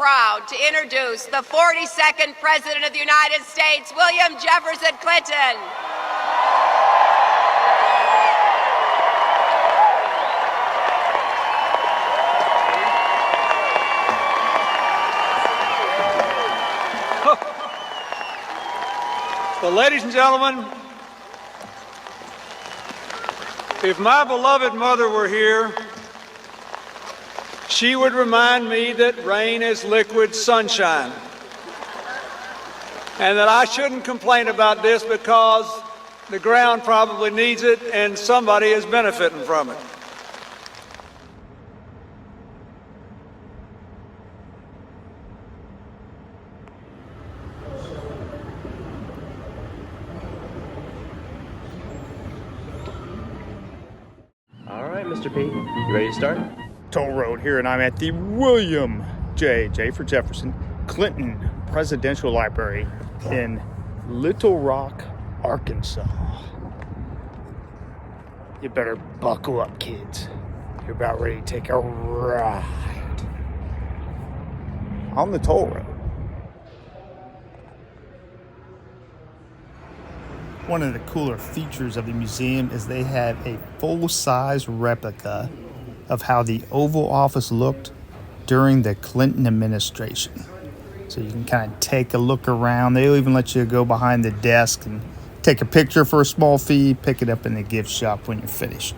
proud to introduce the 42nd President of the United States, William Jefferson Clinton. Well, ladies and gentlemen, if my beloved mother were here, she would remind me that rain is liquid sunshine, and that I shouldn't complain about this because the ground probably needs it and somebody is benefiting from it. All right, Mr. P, you ready to start? Toll Road here, and I'm at the William J for Jefferson Clinton Presidential Library in Little Rock, Arkansas. You better buckle up, kids. You're about ready to take a ride on the toll road. One of the cooler features of the museum is they have a full-size replica of how the Oval Office looked during the Clinton administration. So you can kind of take a look around. They'll even let you go behind the desk and take a picture for a small fee, pick it up in the gift shop when you're finished.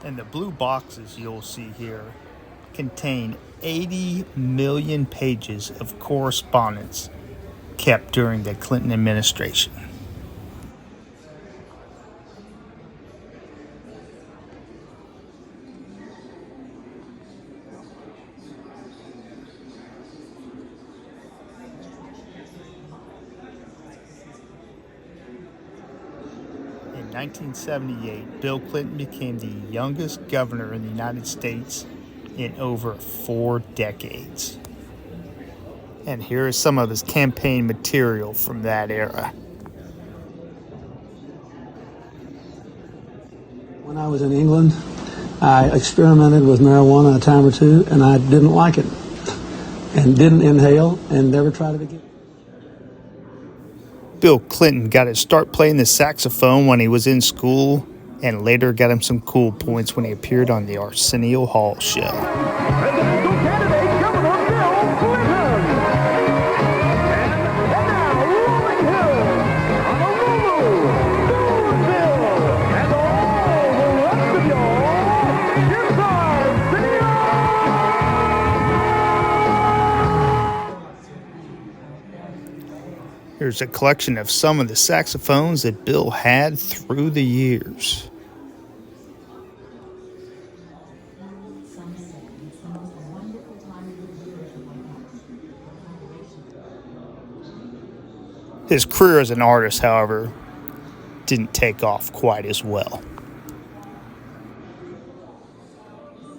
And the blue boxes you'll see here contain 80 million pages of correspondence kept during the Clinton administration. In 1978, Bill Clinton became the youngest governor in the United States in over 4 decades. And here is some of his campaign material from that era. When I was in England, I experimented with marijuana a time or two, and I didn't like it, and didn't inhale, and never tried it again. Bill Clinton got his start playing the saxophone when he was in school, and later got him some cool points when he appeared on the Arsenio Hall show. Presidential candidate Governor Bill Clinton. And now, rolling hills, Honolulu, Louisville, and all the rest of y'all, it's Arsenio! Here's a collection of some of the saxophones that Bill had through the years. His career as an artist, however, didn't take off quite as well.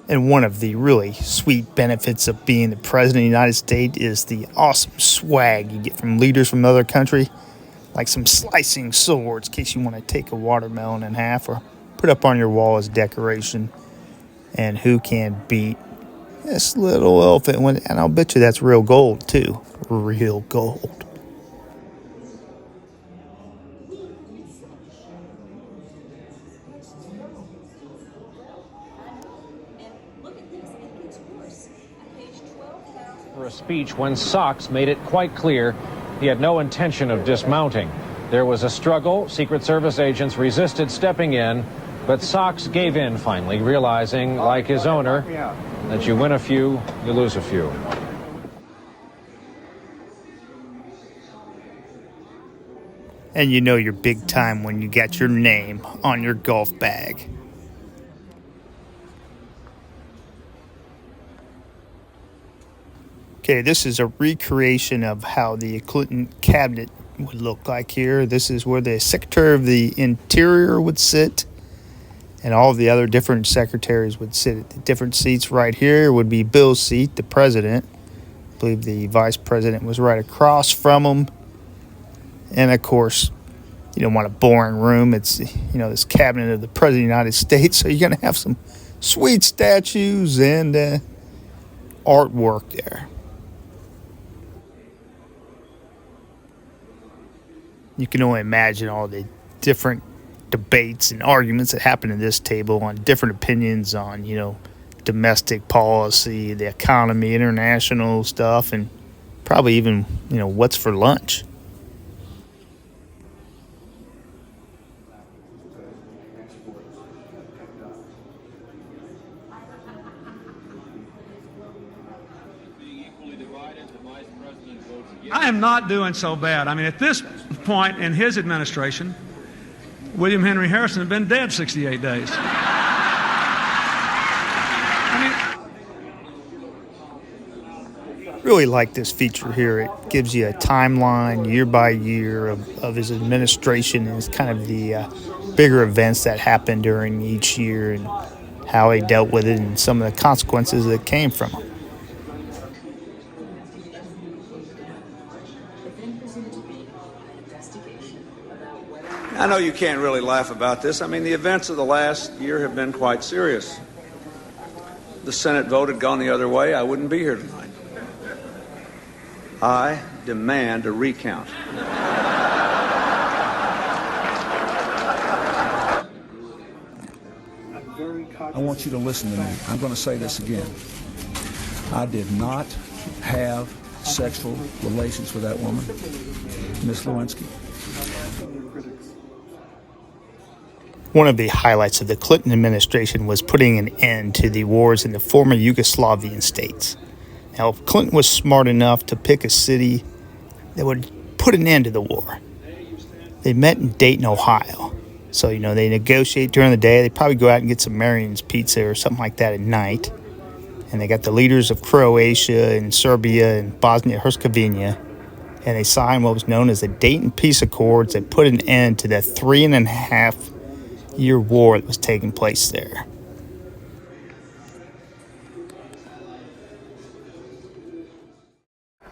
And one of the really sweet benefits of being the President of the United States is the awesome swag you get from leaders from another country, like some slicing swords in case you want to take a watermelon in half or put up on your wall as decoration. And who can beat this little elephant? And I'll bet you that's real gold, too. Real gold. For a speech when Sachs made it quite clear he had no intention of dismounting. There was a struggle. Secret Service agents resisted stepping in, but Sachs gave in finally, realizing, like his owner, that you win a few, you lose a few. And you know you're big time when you got your name on your golf bag. Okay, this is a recreation of how the Clinton cabinet would look like here. This is where the Secretary of the Interior would sit, and all of the other different secretaries would sit at the different seats. Right here would be Bill's seat, the president. I believe the vice president was right across from him. And of course, you don't want a boring room. It's, this cabinet of the President of the United States, so you're going to have some sweet statues and artwork there. You can only imagine all the different debates and arguments that happen at this table on different opinions on, domestic policy, the economy, international stuff, and probably even, what's for lunch. I am not doing so bad. I mean, at this point in his administration, William Henry Harrison had been dead 68 days. Really like this feature here. It gives you a timeline year by year of his administration and it's kind of the bigger events that happened during each year and how he dealt with it and some of the consequences that came from it. I know you can't really laugh about this. I mean, the events of the last year have been quite serious. The Senate vote had gone the other way, I wouldn't be here tonight. I demand a recount. I want you to listen to me. I'm going to say this again. I did not have sexual relations with that woman, Miss Lewinsky. One of the highlights of the Clinton administration was putting an end to the wars in the former Yugoslavian states. Now, Clinton was smart enough to pick a city that would put an end to the war. They met in Dayton, Ohio. So, they negotiate during the day. They probably go out and get some Marion's Pizza or something like that at night. And they got the leaders of Croatia and Serbia and Bosnia-Herzegovina. And they signed what was known as the Dayton Peace Accords that put an end to that 3.5-year war that was taking place there.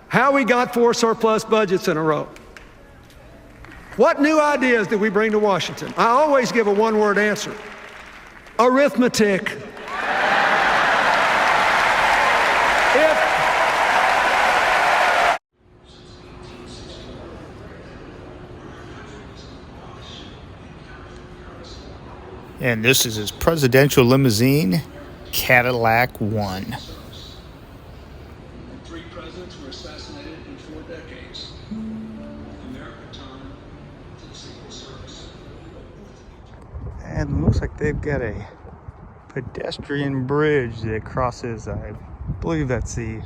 How we got 4 surplus budgets in a row. What new ideas did we bring to Washington? I always give a one-word answer. Arithmetic. And this is his presidential limousine, Cadillac One. 3 presidents were assassinated in 4 decades. America turned to the Secret Service. And it looks like they've got a pedestrian bridge that crosses, I believe that's the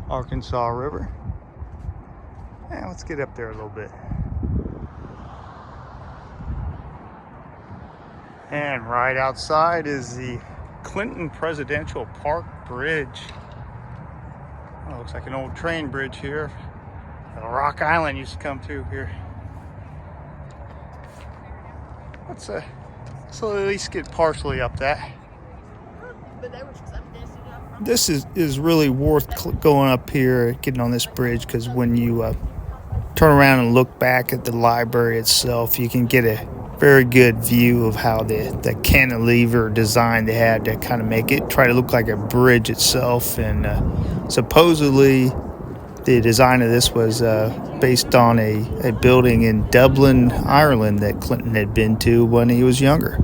Arkansas River. And let's get up there a little bit. And right outside is the Clinton Presidential Park Bridge. Oh, looks like an old train bridge here. Rock Island used to come through here. Let's at least get partially up that. This is really worth going up here, getting on this bridge, because when you turn around and look back at the library itself, you can get a very good view of how the cantilever design they had to kind of make it try to look like a bridge itself. And supposedly the design of this was based on a building in Dublin, Ireland that Clinton had been to when he was younger.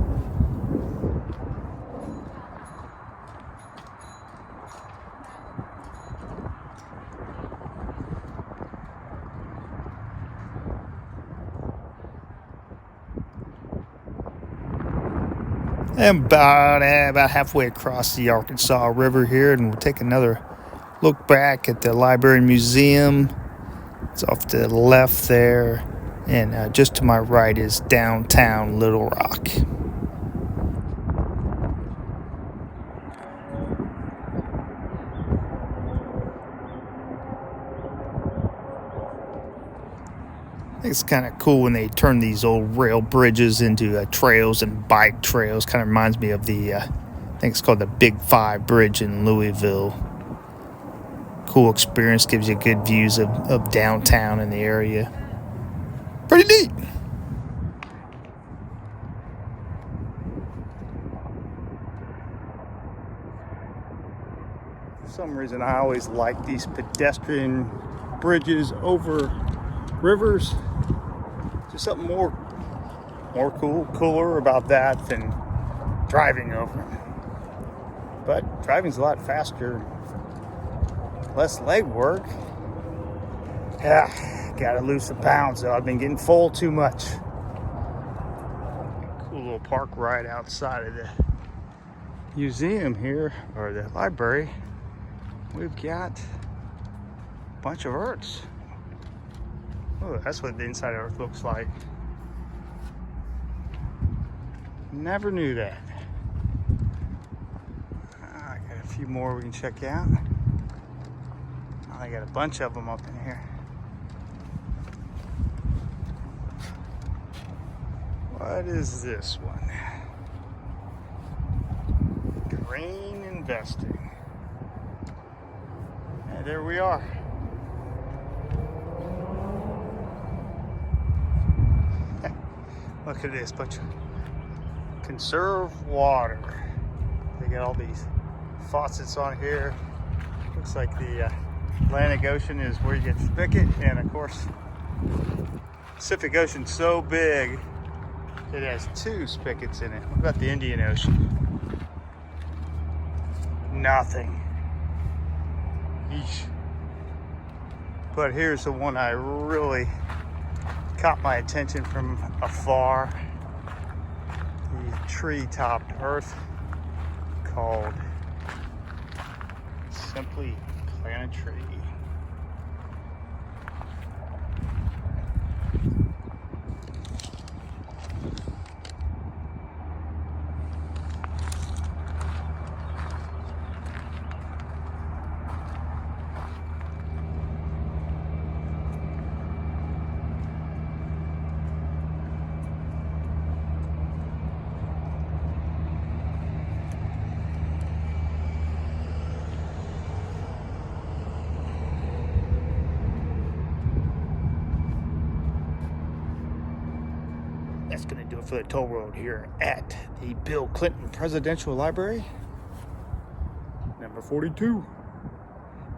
And about halfway across the Arkansas River here, and we'll take another look back at the Library and Museum. It's off to the left there, and just to my right is downtown Little Rock. I think it's kind of cool when they turn these old rail bridges into trails and bike trails. Kind of reminds me of the, I think it's called the Big 5 Bridge in Louisville. Cool experience, gives you good views of downtown in the area. Pretty neat. For some reason, I always like these pedestrian bridges over rivers. Just something more cooler about that than driving over them. But driving's a lot faster, less leg work. Yeah, gotta lose some pounds though. I've been getting full too much. Cool little park right outside of the museum here, or the library. We've got a bunch of Earths. Oh, that's what the inside of Earth looks like. Never knew that. I got a few more we can check out. I got a bunch of them up in here. What is this one? Green investing. And there we are. Look at this, bunch of conserve water. They got all these faucets on here. Looks like the Atlantic Ocean is where you get spigot, and of course Pacific Ocean's so big it has 2 spigots in it. What about the Indian Ocean? Nothing. Eesh. But here's the one I really caught my attention from afar. The tree-topped Earth called Simply Planetary. That's going to do it for the toll road here at the Bill Clinton Presidential Library, number 42.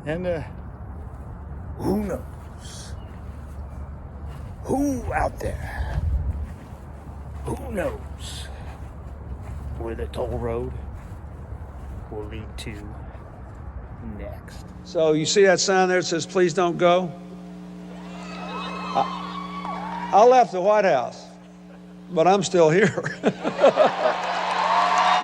And who knows? Who out there? Who knows where the toll road will lead to next? So you see that sign there that says, please don't go? I left the White House, but I'm still here.